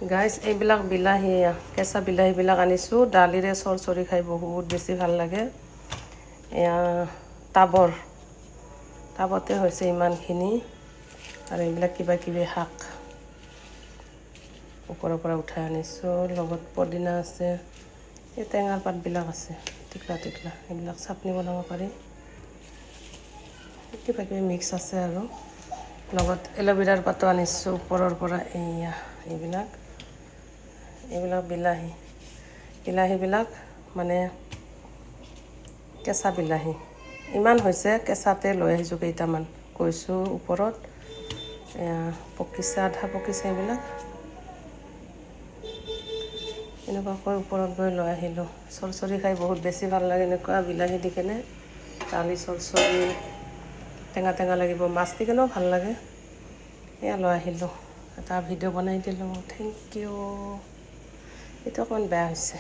guys এইবিলাক বিলাহী কেঁচা বিলাহীবিলাক আনিছোঁ দালিৰে চৰচৰি খাই বহুত বেছি ভাল লাগে এয়া টাবতে হৈছে ইমানখিনি আৰু এইবিলাক কিবা কিবি শাক ওপৰৰ পৰা উঠাই আনিছোঁ লগত পদিনা আছে এই টেঙাৰ পাতবিলাক আছে টিকলা এইবিলাক চাটনি বনাব পাৰি কিবা কিবি মিক্স আছে আৰু লগত এল'ভেৰাৰ পাতো আনিছোঁ ওপৰৰ পৰা এইবিলাক বিলাহীবিলাক মানে কেঁচা বিলাহী ইমান হৈছে কেঁচাতে লৈ আহিছোঁ কেইটামান কৈছোঁ ওপৰত পকিছে আধা পকিছে এইবিলাক এনেকুৱাকৈ ওপৰত গৈ লৈ আহিলোঁ চৰচৰি খাই বহুত বেছি ভাল লাগে এনেকুৱা বিলাহী দি কেনে দালি চৰচৰি টেঙা লাগিব মাছ দি কেনেও ভাল লাগে এয়া লৈ আহিলোঁ এটা ভিডিঅ' বনাই দিলোঁ থেংক ইউ এইটো অকণমান বেয়া হৈছে